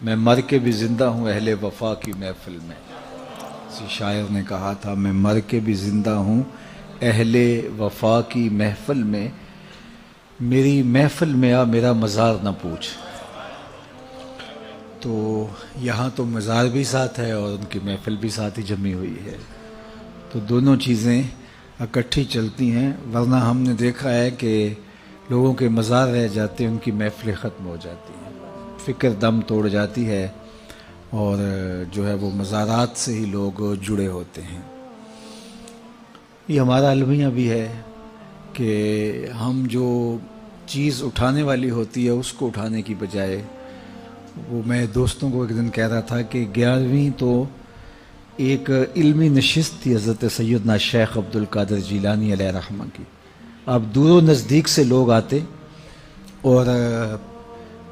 میں مر کے بھی زندہ ہوں اہل وفا کی محفل میں. کسی شاعر نے کہا تھا میں مر کے بھی زندہ ہوں اہل وفا کی محفل میں، میری محفل میں آ میرا مزار نہ پوچھ. تو یہاں تو مزار بھی ساتھ ہے اور ان کی محفل بھی ساتھ ہی جمی ہوئی ہے، تو دونوں چیزیں اکٹھی چلتی ہیں. ورنہ ہم نے دیکھا ہے کہ لوگوں کے مزار رہ جاتے ہیں، ان کی محفلیں ختم ہو جاتی ہیں، فکر دم توڑ جاتی ہے اور جو ہے وہ مزارات سے ہی لوگ جڑے ہوتے ہیں. یہ ہمارا المیہ بھی ہے کہ ہم جو چیز اٹھانے والی ہوتی ہے اس کو اٹھانے کی بجائے، وہ میں دوستوں کو ایک دن کہہ رہا تھا کہ 11ویں تو ایک علمی نشست تھی حضرت سیدنا شیخ عبد القادر جیلانی علیہ رحمہ کی. اب دور و نزدیک سے لوگ آتے اور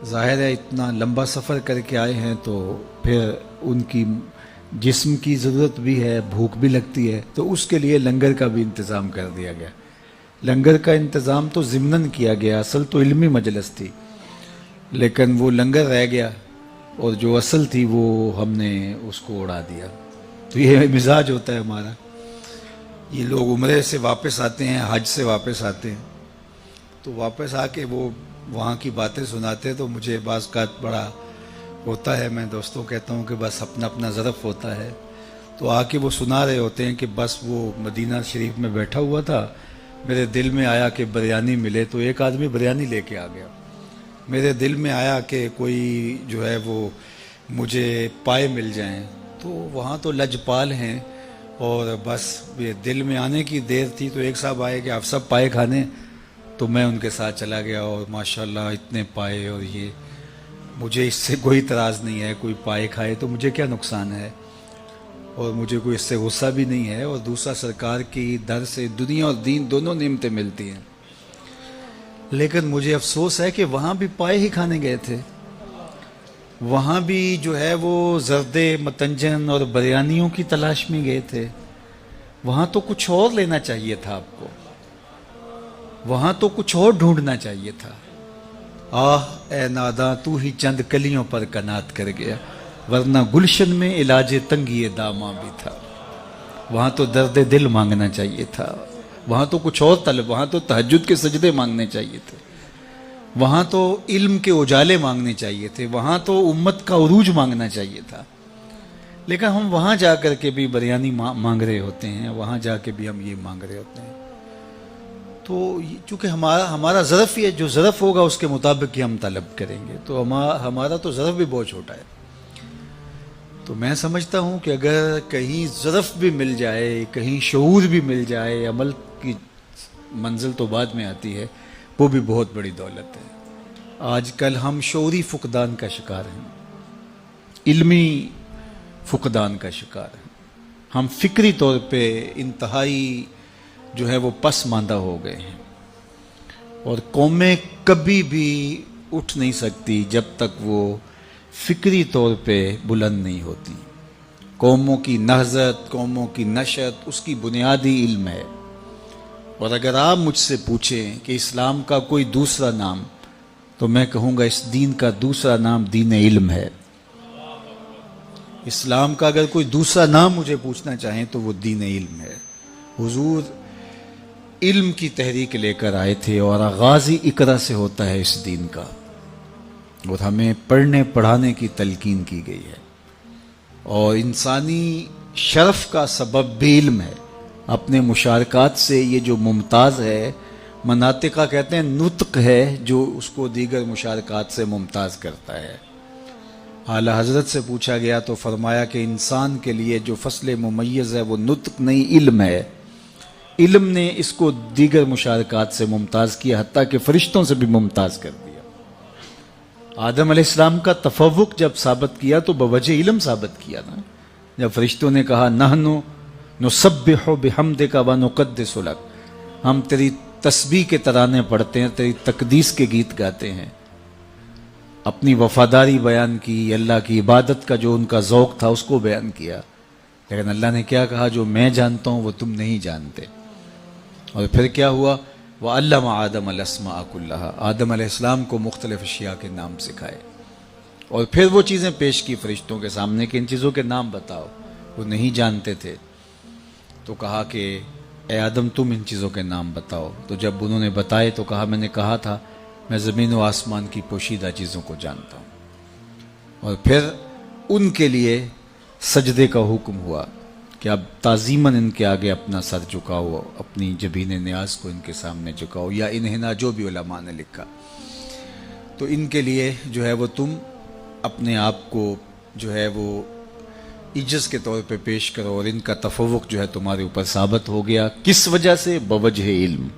ظاہر ہے اتنا لمبا سفر کر کے آئے ہیں تو پھر ان کی جسم کی ضرورت بھی ہے، بھوک بھی لگتی ہے، تو اس کے لیے لنگر کا بھی انتظام کر دیا گیا. لنگر کا انتظام تو ضمناً کیا گیا، اصل تو علمی مجلس تھی، لیکن وہ لنگر رہ گیا اور جو اصل تھی وہ ہم نے اس کو اڑا دیا. تو یہ مزاج ہوتا ہے ہمارا. یہ لوگ عمرے سے واپس آتے ہیں، حج سے واپس آتے ہیں، تو واپس آ کے وہ وہاں کی باتیں سناتے تو مجھے بعض کا بڑا ہوتا ہے. میں دوستوں کہتا ہوں کہ بس اپنا اپنا ظرف ہوتا ہے. تو آ کے وہ سنا رہے ہوتے ہیں کہ بس وہ مدینہ شریف میں بیٹھا ہوا تھا، میرے دل میں آیا کہ بریانی ملے، تو ایک آدمی بریانی لے کے آ گیا. میرے دل میں آیا کہ کوئی جو ہے وہ مجھے پائے مل جائیں، تو وہاں تو لجپال ہیں اور بس یہ دل میں آنے کی دیر تھی. تو ایک صاحب آئے کہ آپ سب پائے کھانے، تو میں ان کے ساتھ چلا گیا اور ماشاءاللہ اتنے پائے. اور یہ مجھے اس سے کوئی اعتراض نہیں ہے، کوئی پائے کھائے تو مجھے کیا نقصان ہے، اور مجھے کوئی اس سے غصہ بھی نہیں ہے. اور دوسرا سرکار کی در سے دنیا اور دین دونوں نعمتیں ملتی ہیں. لیکن مجھے افسوس ہے کہ وہاں بھی پائے ہی کھانے گئے تھے، وہاں بھی جو ہے وہ زردے متنجن اور بریانیوں کی تلاش میں گئے تھے. وہاں تو کچھ اور لینا چاہیے تھا آپ کو، وہاں تو کچھ اور ڈھونڈنا چاہیے تھا. آہ اے ناداں تو ہی چند کلیوں پر کنات کر گیا، ورنہ گلشن میں علاج تنگی داماں بھی تھا. وہاں تو درد دل مانگنا چاہیے تھا، وہاں تو کچھ اور طلب، وہاں تو تہجد کے سجدے مانگنے چاہیے تھے، وہاں تو علم کے اجالے مانگنے چاہیے تھے، وہاں تو امت کا عروج مانگنا چاہیے تھا. لیکن ہم وہاں جا کر کے بھی بریانی مانگ رہے ہوتے ہیں، وہاں جا کے بھی ہم یہ مانگ رہے ہوتے ہیں. تو چونکہ ہمارا ظرف یہ جو ظرف ہوگا اس کے مطابق ہی ہم طلب کریں گے، تو ہمارا تو ظرف بھی بہت چھوٹا ہے. تو میں سمجھتا ہوں کہ اگر کہیں ظرف بھی مل جائے، کہیں شعور بھی مل جائے، عمل کی منزل تو بعد میں آتی ہے، وہ بھی بہت بڑی دولت ہے. آج کل ہم شعوری فقدان کا شکار ہیں، علمی فقدان کا شکار ہیں. ہم فکری طور پہ انتہائی جو ہے وہ پس ماندہ ہو گئے ہیں، اور قومیں کبھی بھی اٹھ نہیں سکتی جب تک وہ فکری طور پہ بلند نہیں ہوتی. قوموں کی نہضت، قوموں کی نشت، اس کی بنیادی علم ہے. اور اگر آپ مجھ سے پوچھیں کہ اسلام کا کوئی دوسرا نام، تو میں کہوں گا اس دین کا دوسرا نام دین علم ہے. اسلام کا اگر کوئی دوسرا نام مجھے پوچھنا چاہیں تو وہ دین علم ہے. حضور علم کی تحریک لے کر آئے تھے، اور آغاز ہی اقرا سے ہوتا ہے اس دین کا، اور ہمیں پڑھنے پڑھانے کی تلقین کی گئی ہے. اور انسانی شرف کا سبب بھی علم ہے. اپنے مشارکات سے یہ جو ممتاز ہے، مناطقہ کہتے ہیں نطق ہے جو اس کو دیگر مشارکات سے ممتاز کرتا ہے. اعلی حضرت سے پوچھا گیا تو فرمایا کہ انسان کے لیے جو فصل ممیز ہے وہ نطق نہیں علم ہے. علم نے اس کو دیگر مشارکات سے ممتاز کیا، حتیٰ کہ فرشتوں سے بھی ممتاز کر دیا. آدم علیہ السلام کا تفوق جب ثابت کیا تو بوجہ علم ثابت کیا نا. جب فرشتوں نے کہا نحنو نسبح بحمدک ونقدس لک، ہم تیری تسبیح کے ترانے پڑھتے ہیں، تیری تقدیس کے گیت گاتے ہیں. اپنی وفاداری بیان کی، اللہ کی عبادت کا جو ان کا ذوق تھا اس کو بیان کیا. لیکن اللہ نے کیا کہا؟ جو میں جانتا ہوں وہ تم نہیں جانتے. اور پھر کیا ہوا؟ وَعَلَّمَ آدَمَ الْأَسْمَاءَ كُلَّهَا، آدم علیہ السلام کو مختلف اشیاء کے نام سکھائے. اور پھر وہ چیزیں پیش کی فرشتوں کے سامنے کہ ان چیزوں کے نام بتاؤ. وہ نہیں جانتے تھے تو کہا کہ اے آدم تم ان چیزوں کے نام بتاؤ. تو جب انہوں نے بتائے تو کہا میں نے کہا تھا میں زمین و آسمان کی پوشیدہ چیزوں کو جانتا ہوں. اور پھر ان کے لیے سجدے کا حکم ہوا کہ اب تعظیماً ان کے آگے اپنا سر جھکاؤ, اپنی جبین نیاز کو ان کے سامنے جھکاؤ, یا انہنا جو بھی علماء نے لکھا. تو ان کے لیے جو ہے وہ تم اپنے آپ کو جو ہے وہ عجز کے طور پہ پیش کرو, اور ان کا تفوق جو ہے تمہارے اوپر ثابت ہو گیا. کس وجہ سے؟ بوجہ علم.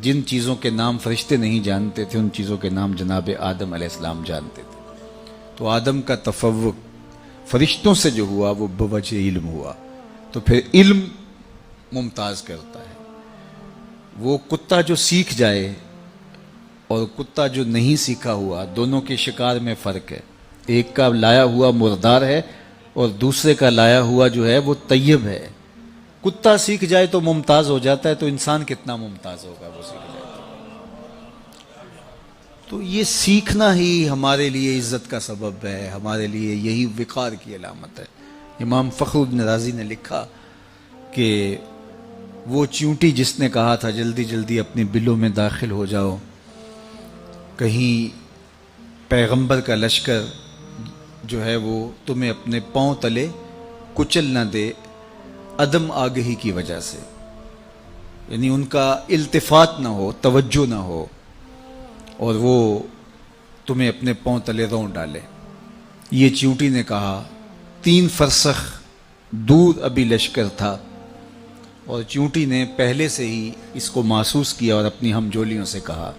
جن چیزوں کے نام فرشتے نہیں جانتے تھے ان چیزوں کے نام جناب آدم علیہ السلام جانتے تھے. تو آدم کا تفوق فرشتوں سے جو ہوا وہ بوجہ علم ہوا. تو پھر علم ممتاز کرتا ہے. وہ کتا جو سیکھ جائے اور کتا جو نہیں سیکھا ہوا, دونوں کے شکار میں فرق ہے. ایک کا لایا ہوا مردار ہے اور دوسرے کا لایا ہوا جو ہے وہ طیب ہے. کتا سیکھ جائے تو ممتاز ہو جاتا ہے, تو انسان کتنا ممتاز ہوگا وہ سیکھ جائے تو یہ سیکھنا ہی ہمارے لیے عزت کا سبب ہے, ہمارے لیے یہی وقار کی علامت ہے. امام فخر الدین رازی نے لکھا کہ وہ چیونٹی جس نے کہا تھا جلدی جلدی اپنی بلوں میں داخل ہو جاؤ, کہیں پیغمبر کا لشکر جو ہے وہ تمہیں اپنے پاؤں تلے کچل نہ دے عدم آگہی کی وجہ سے, یعنی ان کا التفات نہ ہو, توجہ نہ ہو, اور وہ تمہیں اپنے پاؤں تلے رون ڈالے. یہ چیونٹی نے کہا. 3 فرسخ دور ابھی لشکر تھا اور چیونٹی نے پہلے سے ہی اس کو محسوس کیا اور اپنی ہم جولیوں سے کہا.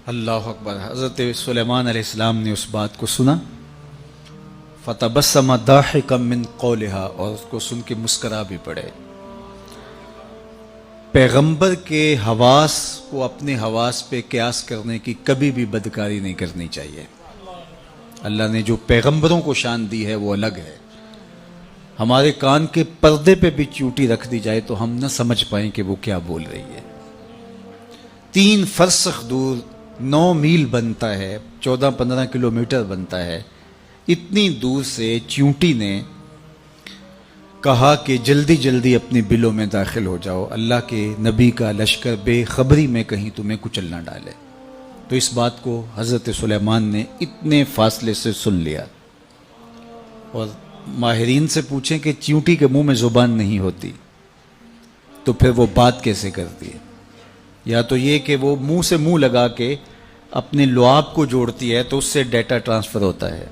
اللہ اکبر. حضرت سلیمان علیہ السلام نے اس بات کو سنا. فتبسم ضاحکا من قولها, اور اس کو سن کے مسکرا بھی پڑے. پیغمبر کے حواس کو اپنے حواس پہ قیاس کرنے کی کبھی بھی بدکاری نہیں کرنی چاہیے. اللہ نے جو پیغمبروں کو شان دی ہے وہ الگ ہے. ہمارے کان کے پردے پہ بھی چیونٹی رکھ دی جائے تو ہم نہ سمجھ پائیں کہ وہ کیا بول رہی ہے. 3 فرسخ دور 9 میل بنتا ہے, 14-15 کلومیٹر بنتا ہے. اتنی دور سے چیونٹی نے کہا کہ جلدی جلدی اپنی بلوں میں داخل ہو جاؤ, اللہ کے نبی کا لشکر بے خبری میں کہیں تمہیں کچل نہ ڈالے. تو اس بات کو حضرت سلیمان نے اتنے فاصلے سے سن لیا. اور ماہرین سے پوچھیں کہ چیونٹی کے منہ میں زبان نہیں ہوتی تو پھر وہ بات کیسے کرتی ہے؟ یا تو یہ کہ وہ منہ سے منہ لگا کے اپنے لعاب کو جوڑتی ہے تو اس سے ڈیٹا ٹرانسفر ہوتا ہے,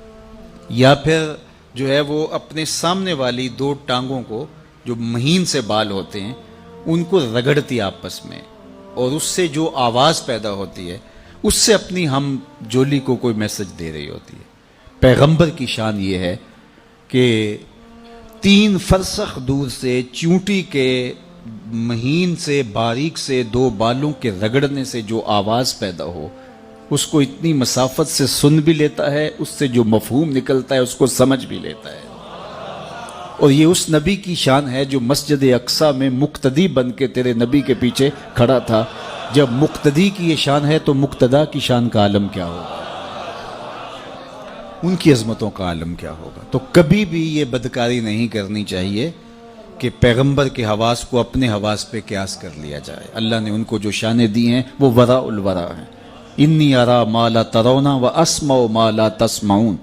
یا پھر جو ہے وہ اپنے سامنے والی 2 ٹانگوں کو جو مہین سے بال ہوتے ہیں ان کو رگڑتی آپس میں, اور اس سے جو آواز پیدا ہوتی ہے اس سے اپنی ہم جولی کو کوئی میسج دے رہی ہوتی ہے. پیغمبر کی شان یہ ہے کہ 3 فرسخ دور سے چیونٹی کے مہین سے باریک سے 2 بالوں کے رگڑنے سے جو آواز پیدا ہو اس کو اتنی مسافت سے سن بھی لیتا ہے, اس سے جو مفہوم نکلتا ہے اس کو سمجھ بھی لیتا ہے. اور یہ اس نبی کی شان ہے جو مسجد اقصیٰ میں مقتدی بن کے تیرے نبی کے پیچھے کھڑا تھا. جب مقتدی کی یہ شان ہے تو مقتدا کی شان کا عالم کیا ہوگا, ان کی عظمتوں کا عالم کیا ہوگا. تو کبھی بھی یہ بدکاری نہیں کرنی چاہیے کہ پیغمبر کے حواس کو اپنے حواس پہ قیاس کر لیا جائے. اللہ نے ان کو جو شانیں دی ہیں وہ وراء الورا ہیں. انی ارا ما لا ترون و اسمع ما لا تسمعون.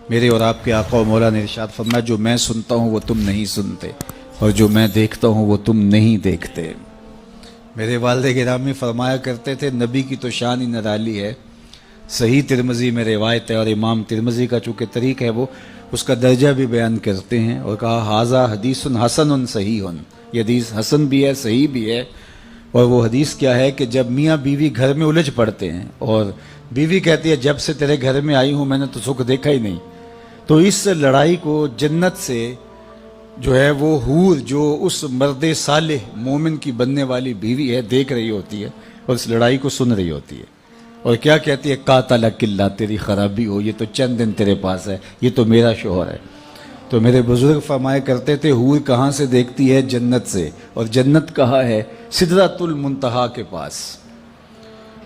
میرے اور آپ کے آقا و مولا نے ارشاد فرمایا جو میں سنتا ہوں وہ تم نہیں سنتے, اور جو میں دیکھتا ہوں وہ تم نہیں دیکھتے. میرے والد گرامی فرمایا کرتے تھے نبی کی تو شان ہی نرالی ہے. صحیح ترمذی میں روایت ہے, اور امام ترمذی کا چونکہ طریق ہے وہ اس کا درجہ بھی بیان کرتے ہیں, اور کہا ھذا حدیث حسن صحیح. یہ حدیث حسن بھی ہے صحیح بھی ہے. اور وہ حدیث کیا ہے کہ جب میاں بیوی گھر میں الجھ پڑتے ہیں اور بیوی کہتی ہے جب سے تیرے گھر میں آئی ہوں میں نے تو سکھ دیکھا ہی نہیں, تو اس لڑائی کو جنت سے جو ہے وہ حور جو اس مرد صالح مومن کی بننے والی بیوی ہے دیکھ رہی ہوتی ہے اور اس لڑائی کو سن رہی ہوتی ہے, اور کیا کہتی ہے قاتلک اللہ, تیری خرابی ہو, یہ تو چند دن تیرے پاس ہے, یہ تو میرا شوہر ہے. تو میرے بزرگ فرمایا کرتے تھے حور کہاں سے دیکھتی ہے؟ جنت سے. اور جنت کہاں ہے؟ سدرۃ المنتہا کے پاس.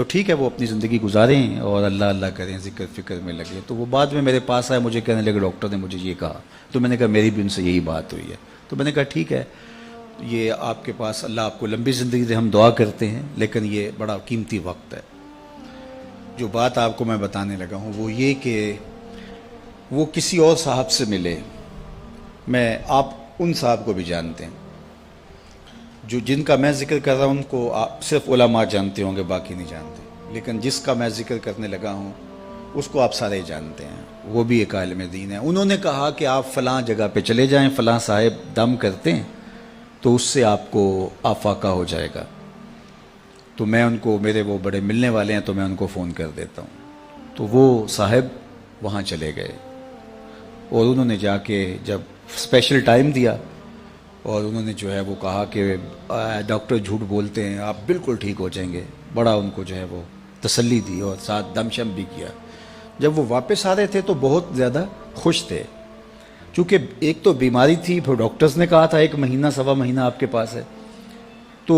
تو ٹھیک ہے وہ اپنی زندگی گزاریں اور اللہ اللہ کریں، ذکر فکر میں لگے. تو وہ بعد میں میرے پاس آئے، مجھے کہنے لگے ڈاکٹر نے مجھے یہ کہا. تو میں نے کہا میری بھی ان سے یہی بات ہوئی ہے. تو میں نے کہا ٹھیک ہے، یہ آپ کے پاس اللہ آپ کو لمبی زندگی دے، ہم دعا کرتے ہیں، لیکن یہ بڑا قیمتی وقت ہے. جو بات آپ کو میں بتانے لگا ہوں وہ یہ کہ وہ کسی اور صاحب سے ملے. آپ ان صاحب کو بھی جانتے ہیں جو جن کا میں ذکر کر رہا ہوں، ان کو صرف علماء جانتے ہوں گے، باقی نہیں جانتے. لیکن جس کا میں ذکر کرنے لگا ہوں اس کو آپ سارے جانتے ہیں. وہ بھی ایک عالم دین ہے. انہوں نے کہا کہ آپ فلاں جگہ پہ چلے جائیں، فلاں صاحب دم کرتے ہیں تو اس سے آپ کو آفاقہ ہو جائے گا. تو میں ان کو، میرے وہ بڑے ملنے والے ہیں تو میں ان کو فون کر دیتا ہوں. تو وہ صاحب وہاں چلے گئے اور انہوں نے جا کے جب اسپیشل ٹائم دیا اور انہوں نے جو ہے وہ کہا کہ ڈاکٹر جھوٹ بولتے ہیں، آپ بالکل ٹھیک ہو جائیں گے. بڑا ان کو جو ہے وہ تسلی دی اور ساتھ دم شم بھی کیا. جب وہ واپس آ رہے تھے تو بہت زیادہ خوش تھے، چونکہ ایک تو بیماری تھی، پھر ڈاکٹرز نے کہا تھا 1 مہینہ سوا مہینہ آپ کے پاس ہے. تو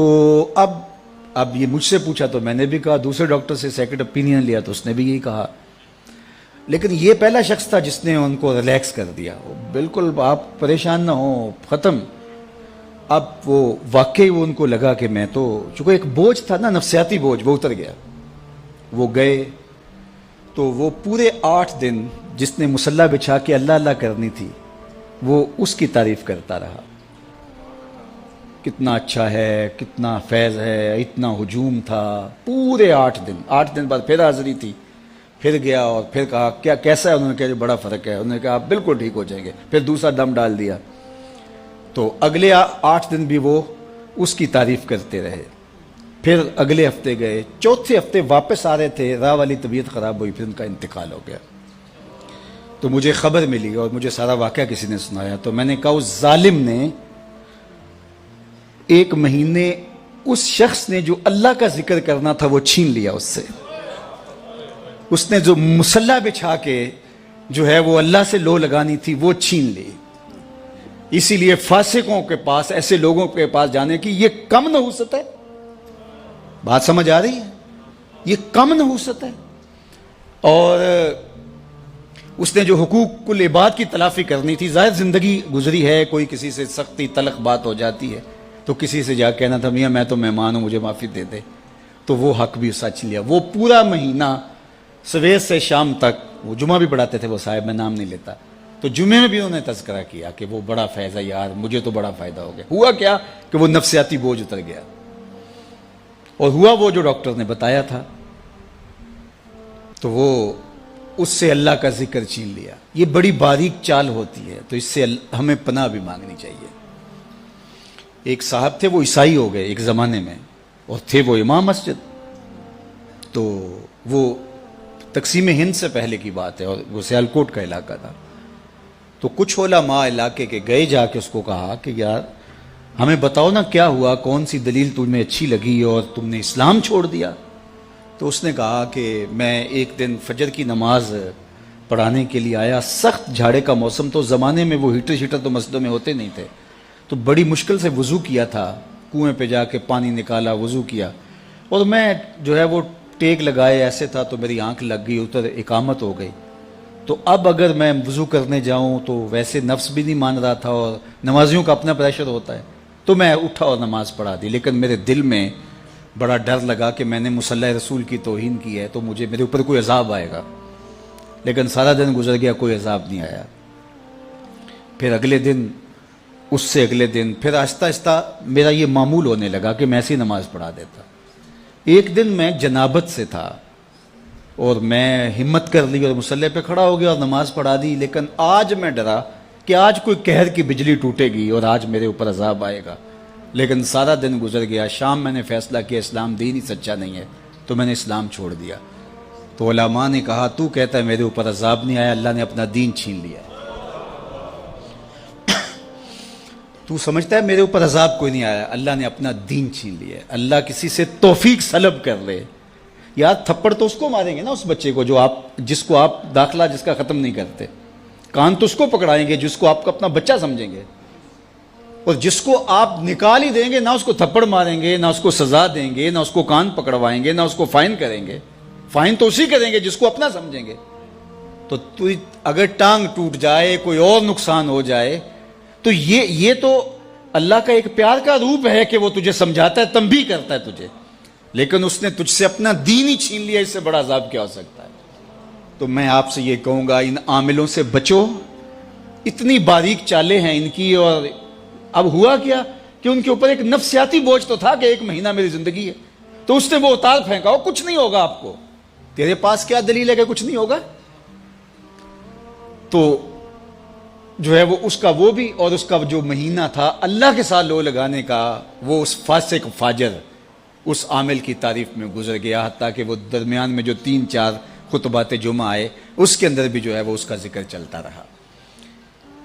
اب یہ مجھ سے پوچھا تو میں نے بھی کہا، دوسرے ڈاکٹر سے سیکنڈ اوپینین لیا تو اس نے بھی یہی کہا. لیکن یہ پہلا شخص تھا جس نے ان کو ریلیکس کر دیا. بالکل آپ پریشان نہ ہوں، ختم. اب وہ واقعی وہ ان کو لگا کہ میں تو، چونکہ ایک بوجھ تھا نا، نفسیاتی بوجھ، وہ اتر گیا. وہ گئے تو وہ پورے 8 دن جس نے مصلی بچھا کے اللہ اللہ کرنی تھی وہ اس کی تعریف کرتا رہا. کتنا اچھا ہے، کتنا فیض ہے، اتنا ہجوم تھا. پورے 8 دن بعد پھر حاضری تھی. پھر گیا اور پھر کہا کیا کیسا ہے؟ انہوں نے کہا بڑا فرق ہے. انہوں نے کہا آپ بالکل ٹھیک ہو جائیں گے. پھر دوسرا دم ڈال دیا. تو اگلے 8 دن بھی وہ اس کی تعریف کرتے رہے. پھر اگلے ہفتے گئے، چوتھے ہفتے واپس آ رہے تھے، راہ والی طبیعت خراب ہوئی، پھر ان کا انتقال ہو گیا. تو مجھے خبر ملی اور مجھے سارا واقعہ کسی نے سنایا. تو میں نے کہا اس ظالم نے 1 مہینے اس شخص نے جو اللہ کا ذکر کرنا تھا وہ چھین لیا اس سے. اس نے جو مصلی بچھا کے جو ہے وہ اللہ سے لو لگانی تھی وہ چھین لی. اسی لیے فاسقوں کے پاس، ایسے لوگوں کے پاس جانے کی یہ کم نحوست ہے. بات سمجھ آ رہی ہے؟ یہ کم نحوست ہے. اور اس نے جو حقوق العباد کی تلافی کرنی تھی، ظاہر زندگی گزری ہے، کوئی کسی سے سختی تلخ بات ہو جاتی ہے تو کسی سے جا کہنا تھا میاں میں تو مہمان ہوں، مجھے معافی دے دے. تو وہ حق بھی سچ لیا. وہ پورا مہینہ سویر سے شام تک، وہ جمعہ بھی پڑھاتے تھے وہ صاحب، میں نام نہیں لیتا. تو جمعے میں بھی انہوں نے تذکرہ کیا کہ وہ بڑا فیض ہے یار، مجھے تو بڑا فائدہ ہو گیا. ہوا کیا کہ وہ نفسیاتی بوجھ اتر گیا اور ہوا وہ جو ڈاکٹر نے بتایا تھا. تو وہ اس سے اللہ کا ذکر چھین لیا. یہ بڑی باریک چال ہوتی ہے، تو اس سے ہمیں پناہ بھی مانگنی چاہیے. ایک صاحب تھے، وہ عیسائی ہو گئے ایک زمانے میں، اور تھے وہ امام مسجد. تو وہ تقسیم ہند سے پہلے کی بات ہے اور وہ سیالکوٹ کا علاقہ تھا. تو کچھ علماء علاقے کے گئے، جا کے اس کو کہا کہ یار ہمیں بتاؤ نا کیا ہوا، کون سی دلیل تمہیں اچھی لگی اور تم نے اسلام چھوڑ دیا. تو اس نے کہا کہ میں ایک دن فجر کی نماز پڑھانے کے لیے آیا، سخت جھاڑے کا موسم، تو زمانے میں وہ ہیٹر شیٹر تو مسجدوں میں ہوتے نہیں تھے، تو بڑی مشکل سے وضو کیا تھا. کنویں پہ جا کے پانی نکالا، وضو کیا، اور میں جو ہے وہ ٹیک لگائے ایسے تھا تو میری آنکھ لگ گئی، ادھر اقامت ہو گئی. تو اب اگر میں وضو کرنے جاؤں تو ویسے نفس بھی نہیں مان رہا تھا اور نمازیوں کا اپنا پریشر ہوتا ہے، تو میں اٹھا اور نماز پڑھا دی. لیکن میرے دل میں بڑا ڈر لگا کہ میں نے مصلی رسول کی توہین کی ہے تو مجھے میرے اوپر کوئی عذاب آئے گا. لیکن سارا دن گزر گیا، کوئی عذاب نہیں آیا. پھر اگلے دن، اس سے اگلے دن، پھر آہستہ آہستہ میرا یہ معمول ہونے لگا کہ میں ایسی نماز پڑھا دیتا. ایک دن میں جنابت سے تھا اور میں ہمت کر لی اور مصلی پہ کھڑا ہو گیا اور نماز پڑھا دی. لیکن آج میں ڈرا کہ آج کوئی قہر کی بجلی ٹوٹے گی اور آج میرے اوپر عذاب آئے گا. لیکن سارا دن گزر گیا. شام میں نے فیصلہ کیا اسلام دین ہی سچا نہیں ہے، تو میں نے اسلام چھوڑ دیا. تو علماء نے کہا تو کہتا ہے میرے اوپر عذاب نہیں آیا، اللہ نے اپنا دین چھین لیا. تو سمجھتا ہے میرے اوپر عذاب کوئی نہیں آیا، اللہ نے اپنا دین چھین لیا. اللہ کسی سے توفیق سلب کر لے، یار تھپڑ تو اس کو ماریں گے نا، اس بچے کو جس کو آپ داخلہ جس کا ختم نہیں کرتے. کان تو اس کو پکڑائیں گے جس کو آپ کو اپنا بچہ سمجھیں گے. اور جس کو آپ نکال ہی دیں گے، نہ اس کو تھپڑ ماریں گے، نہ اس کو سزا دیں گے، نہ اس کو کان پکڑوائیں گے، نہ اس کو فائن کریں گے. فائن تو اسی کریں گے جس کو اپنا سمجھیں گے. تو اگر ٹانگ ٹوٹ جائے، کوئی اور نقصان ہو جائے، تو یہ تو اللہ کا ایک پیار کا روپ ہے کہ وہ تجھے سمجھاتا ہے، تنبیہ کرتا ہے تجھے. لیکن اس نے تجھ سے اپنا دین ہی چھین لیا، اس سے بڑا عذاب کیا ہو سکتا ہے؟ تو میں آپ سے یہ کہوں گا، ان عاملوں سے بچو. اتنی باریک چالیں ہیں ان کی. اور اب ہوا کیا کہ ان کے اوپر ایک نفسیاتی بوجھ تو تھا کہ 1 مہینہ میری زندگی ہے، تو اس نے وہ اتار پھینکا، وہ کچھ نہیں ہوگا آپ کو. تیرے پاس کیا دلیل ہے کہ کچھ نہیں ہوگا؟ تو جو ہے وہ اس کا وہ بھی، اور اس کا جو مہینہ تھا اللہ کے ساتھ لو لگانے کا، وہ اس فاسق فاجر اس عامل کی تعریف میں گزر گیا. حتیٰ کہ وہ درمیان میں جو 3-4 خطبات جمعہ آئے، اس کے اندر بھی جو ہے وہ اس کا ذکر چلتا رہا.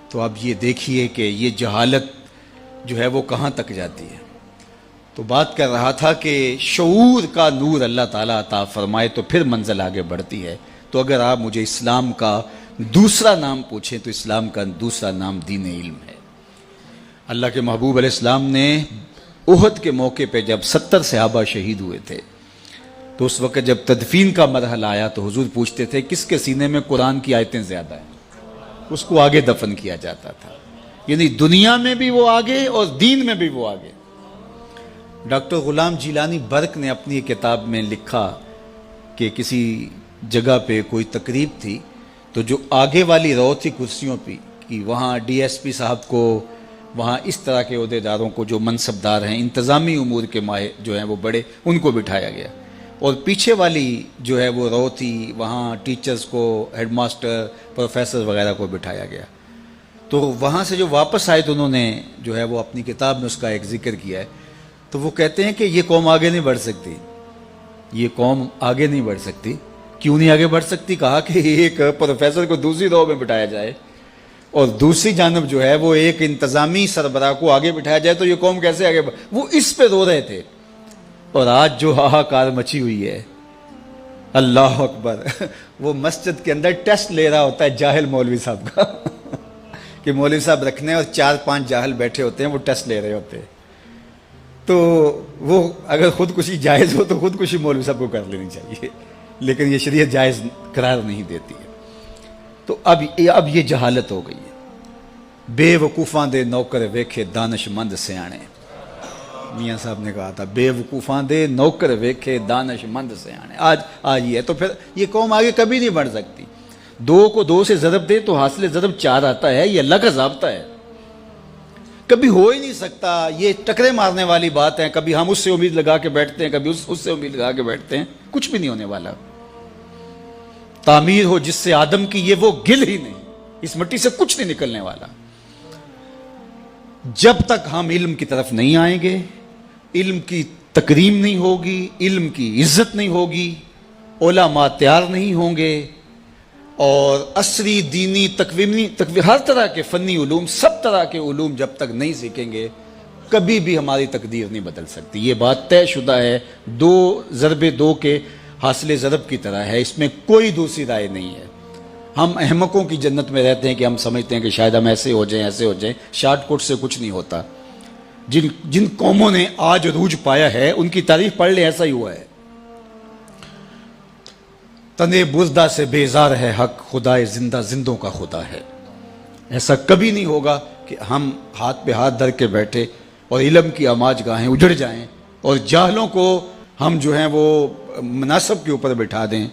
تو اب یہ دیکھیے کہ یہ جہالت جو ہے وہ کہاں تک جاتی ہے. تو بات کر رہا تھا کہ شعور کا نور اللہ تعالیٰ عطا فرمائے تو پھر منزل آگے بڑھتی ہے. تو اگر آپ مجھے اسلام کا دوسرا نام پوچھیں تو اسلام کا دوسرا نام دین علم ہے. اللہ کے محبوب علیہ السلام نے احد کے موقع پہ جب 70 صحابہ شہید ہوئے تھے، تو اس وقت جب تدفین کا مرحلہ آیا تو حضور پوچھتے تھے کس کے سینے میں قرآن کی آیتیں زیادہ ہیں، اس کو آگے دفن کیا جاتا تھا. یعنی دنیا میں بھی وہ آگے اور دین میں بھی وہ آگے. ڈاکٹر غلام جیلانی برق نے اپنی کتاب میں لکھا کہ کسی جگہ پہ کوئی تقریب تھی، تو جو آگے والی رو تھی کرسیوں پہ کہ وہاں ڈی ایس پی صاحب کو، وہاں اس طرح کے عہدیداروں کو جو منصبدار ہیں، انتظامی امور کے ماہر جو ہیں وہ بڑے، ان کو بٹھایا گیا. اور پیچھے والی جو ہے وہ رو تھی، وہاں ٹیچرز کو، ہیڈ ماسٹر، پروفیسر وغیرہ کو بٹھایا گیا. تو وہاں سے جو واپس آئے تو انہوں نے جو ہے وہ اپنی کتاب میں اس کا ایک ذکر کیا ہے. تو وہ کہتے ہیں کہ یہ قوم آگے نہیں بڑھ سکتی، یہ قوم آگے نہیں بڑھ سکتی. کیوں نہیں آگے بڑھ سکتی؟ کہا کہ ایک پروفیسر کو دوسری رو میں بٹھایا جائے اور دوسری جانب جو ہے وہ ایک انتظامی سربراہ کو آگے بٹھایا جائے، تو یہ قوم کیسے آگے وہ اس پہ رو رہے تھے. اور آج جو ہاہاکار مچی ہوئی ہے، اللہ اکبر، وہ مسجد کے اندر ٹیسٹ لے رہا ہوتا ہے جاہل مولوی صاحب کا کہ مولوی صاحب رکھنے اور 4-5 جاہل بیٹھے ہوتے ہیں، وہ ٹیسٹ لے رہے ہوتے ہیں. تو وہ اگر خودکشی جائز ہو تو خودکشی مولوی صاحب کو کر لینی چاہیے، لیکن یہ شریعت جائز قرار نہیں دیتی ہے. تو اب یہ جہالت ہو گئی ہے. بے وقوفاں دے نوکر ویکھے دانش مند سیانے، میاں صاحب نے کہا تھا بے وقوفاں دے نوکر ویکھے دانش مند سیانے. آج یہ ہے. تو پھر یہ قوم آگے کبھی نہیں بڑھ سکتی. 2 کو 2 سے ضرب دے تو حاصل ضرب 4 آتا ہے. یہ اللہ کا ضابطہ ہے، کبھی ہو ہی نہیں سکتا. یہ ٹکرے مارنے والی بات ہے. کبھی ہم اس سے امید لگا کے بیٹھتے ہیں، کبھی اس سے امید لگا کے بیٹھتے ہیں. کچھ بھی نہیں ہونے والا. تعمیر ہو جس سے آدم کی، یہ وہ گل ہی نہیں. اس مٹی سے کچھ نہیں نکلنے والا. جب تک ہم علم کی طرف نہیں آئیں گے، علم کی تکریم نہیں ہوگی، علم کی عزت نہیں ہوگی، علماء تیار نہیں ہوں گے، اور عصری دینی تکوینی ہر طرح کے فنی علوم، سب طرح کے علوم جب تک نہیں سیکھیں گے، کبھی بھی ہماری تقدیر نہیں بدل سکتی. یہ بات طے شدہ ہے. 2 ضرب 2 کے حاصل ضرب کی طرح ہے. اس میں کوئی دوسری رائے نہیں ہے. ہم احمقوں کی جنت میں رہتے ہیں کہ ہم سمجھتے ہیں کہ شاید ہم ایسے ہو جائیں، ایسے ہو جائیں. شارٹ کٹ سے کچھ نہیں ہوتا. جن قوموں نے آج عروج پایا ہے ان کی تعریف پڑھ لیں، ایسا ہی ہوا ہے. تنے بزدہ سے بیزار ہے حق، خدائے زندہ زندوں کا خدا ہے. ایسا کبھی نہیں ہوگا کہ ہم ہاتھ پہ ہاتھ دھر کے بیٹھے اور علم کی آماج گاہیں اجڑ جائیں اور جاہلوں کو ہم جو ہیں وہ مناصب کے اوپر بٹھا دیں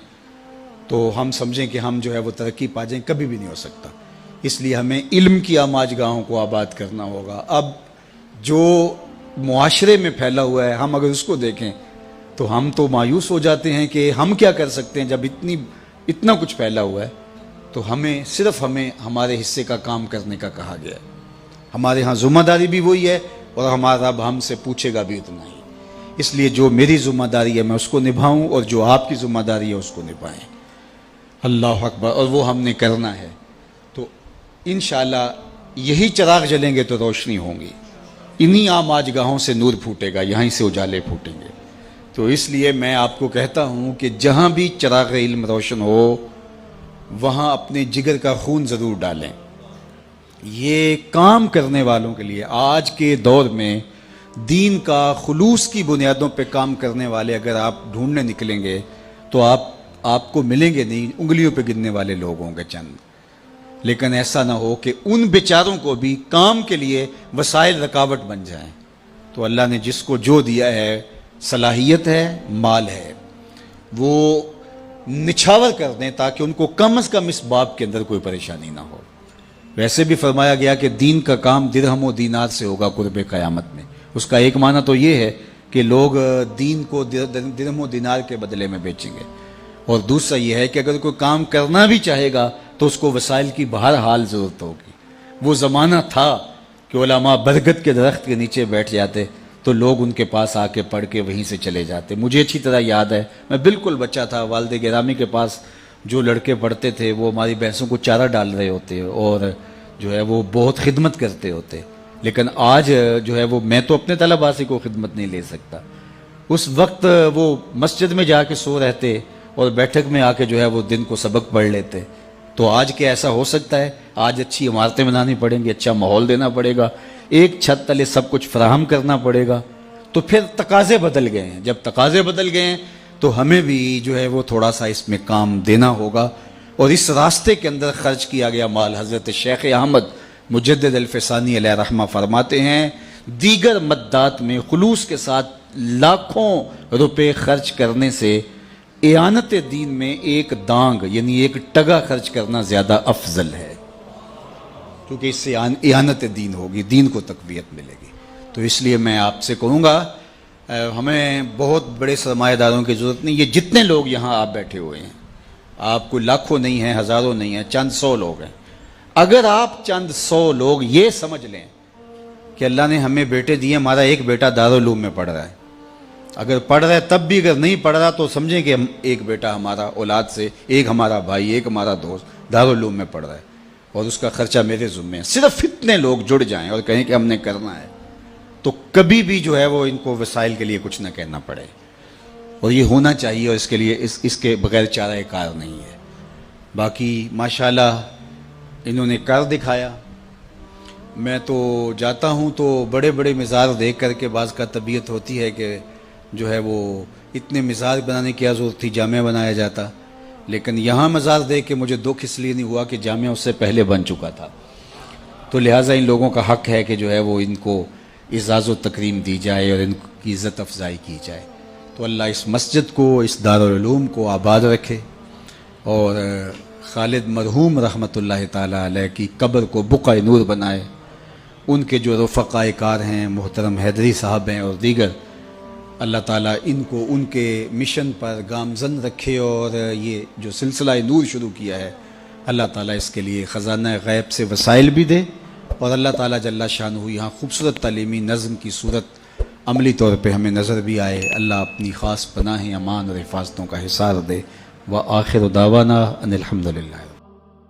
تو ہم سمجھیں کہ ہم جو ہے وہ ترقی پا جائیں. کبھی بھی نہیں ہو سکتا. اس لیے ہمیں علم کی آماج گاہوں کو آباد کرنا ہوگا. اب جو معاشرے میں پھیلا ہوا ہے، ہم اگر اس کو دیکھیں تو ہم تو مایوس ہو جاتے ہیں کہ ہم کیا کر سکتے ہیں. جب اتنا کچھ پھیلا ہوا ہے تو صرف ہمیں ہمارے حصے کا کام کرنے کا کہا گیا ہے. ہمارے ہاں ذمہ داری بھی وہی ہے اور ہمارا رب ہم سے پوچھے گا بھی اتنا ہی. اس لیے جو میری ذمہ داری ہے میں اس کو نبھاؤں اور جو آپ کی ذمہ داری ہے اس کو نبھائیں. اللہ اکبر. اور وہ ہم نے کرنا ہے. تو انشاءاللہ یہی چراغ جلیں گے تو روشنی ہوں گی. انہی عام آجگاہوں سے نور پھوٹے گا، یہیں سے اجالے پھوٹیں گے. تو اس لیے میں آپ کو کہتا ہوں کہ جہاں بھی چراغ علم روشن ہو وہاں اپنے جگر کا خون ضرور ڈالیں. یہ کام کرنے والوں کے لیے آج کے دور میں دین کا خلوص کی بنیادوں پہ کام کرنے والے اگر آپ ڈھونڈنے نکلیں گے تو آپ کو ملیں گے نہیں، انگلیوں پہ گننے والے لوگ ہوں گے چند. لیکن ایسا نہ ہو کہ ان بیچاروں کو بھی کام کے لیے وسائل رکاوٹ بن جائیں. تو اللہ نے جس کو جو دیا ہے، صلاحیت ہے، مال ہے، وہ نچھاور کر دیں تاکہ ان کو کم از کم اس باب کے اندر کوئی پریشانی نہ ہو. ویسے بھی فرمایا گیا کہ دین کا کام درہم و دینار سے ہوگا قرب قیامت میں. اس کا ایک معنی تو یہ ہے کہ لوگ دین کو درہم و دینار کے بدلے میں بیچیں گے، اور دوسرا یہ ہے کہ اگر کوئی کام کرنا بھی چاہے گا تو اس کو وسائل کی بہرحال ضرورت ہوگی. وہ زمانہ تھا کہ علماء برگد کے درخت کے نیچے بیٹھ جاتے تو لوگ ان کے پاس آ کے پڑھ کے وہیں سے چلے جاتے. مجھے اچھی طرح یاد ہے، میں بالکل بچہ تھا، والد گرامی کے پاس جو لڑکے پڑھتے تھے وہ ہماری بھینسوں کو چارہ ڈال رہے ہوتے اور جو ہے وہ بہت خدمت کرتے ہوتے. لیکن آج جو ہے وہ میں تو اپنے طلباء سے کوئی خدمت نہیں لے سکتا. اس وقت وہ مسجد میں جا کے سو رہتے اور بیٹھک میں آ کے جو ہے وہ دن کو سبق پڑھ لیتے. تو آج کیا ایسا ہو سکتا ہے؟ آج اچھی عمارتیں بنانی پڑیں گی، اچھا ماحول دینا پڑے گا، ایک چھت تلے سب کچھ فراہم کرنا پڑے گا. تو پھر تقاضے بدل گئے ہیں. جب تقاضے بدل گئے ہیں تو ہمیں بھی جو ہے وہ تھوڑا سا اس میں کام دینا ہوگا، اور اس راستے کے اندر خرچ کیا گیا مال. حضرت شیخ احمد مجدد الفسانی علیہ رحمہ فرماتے ہیں دیگر مدات میں خلوص کے ساتھ لاکھوں روپے خرچ کرنے سے اعانت دین میں ایک دانگ یعنی ایک ٹگا خرچ کرنا زیادہ افضل ہے، کیونکہ اس سے اعانت دین ہوگی، دین کو تقویت ملے گی. تو اس لیے میں آپ سے کہوں گا ہمیں بہت بڑے سرمایہ داروں کی ضرورت نہیں. یہ جتنے لوگ یہاں آپ بیٹھے ہوئے ہیں، آپ کو لاکھوں نہیں ہیں، ہزاروں نہیں ہیں، چند سو لوگ ہیں. اگر آپ چند سو لوگ یہ سمجھ لیں کہ اللہ نے ہمیں بیٹے دیے، ہمارا ایک بیٹا دارالعلوم میں پڑھ رہا ہے، اگر پڑھ رہا ہے تب بھی اگر نہیں پڑھ رہا تو سمجھیں کہ ایک بیٹا ہمارا اولاد سے، ایک ہمارا بھائی، ایک ہمارا دوست دارالعلوم میں پڑھ رہا ہے اور اس کا خرچہ میرے ذمہ ہے. صرف اتنے لوگ جڑ جائیں اور کہیں کہ ہم نے کرنا ہے تو کبھی بھی جو ہے وہ ان کو وسائل کے لیے کچھ نہ کہنا پڑے. اور یہ ہونا چاہیے، اور اس کے لیے اس کے بغیر چارہ کار نہیں ہے. باقی ماشاءاللہ انہوں نے کر دکھایا. میں تو جاتا ہوں تو بڑے بڑے مزار دیکھ کر کے بعض کا طبیعت ہوتی ہے کہ جو ہے وہ اتنے مزار بنانے کی ضرورت تھی، جامعہ بنایا جاتا. لیکن یہاں مزار دیکھ کے مجھے دکھ اس لیے نہیں ہوا کہ جامعہ اس سے پہلے بن چکا تھا. تو لہٰذا ان لوگوں کا حق ہے کہ جو ہے وہ ان کو اعزاز و تکریم دی جائے اور ان کی عزت افزائی کی جائے. تو اللہ اس مسجد کو، اس دارالعلوم کو آباد رکھے، اور خالد مرحوم رحمۃ اللہ تعالیٰ علیہ کی قبر کو بقعہ نور بنائے. ان کے جو رفقائے کار ہیں، محترم حیدری صاحب ہیں اور دیگر، اللہ تعالیٰ ان کو ان کے مشن پر گامزن رکھے، اور یہ جو سلسلہ نور شروع کیا ہے اللہ تعالیٰ اس کے لیے خزانہ غیب سے وسائل بھی دے، اور اللہ تعالیٰ جل شانہ یہاں خوبصورت تعلیمی نظم کی صورت عملی طور پہ ہمیں نظر بھی آئے. اللہ اپنی خاص پناہ امان اور حفاظتوں کا حصار دے. وآخر دعوانا ان الحمدللہ.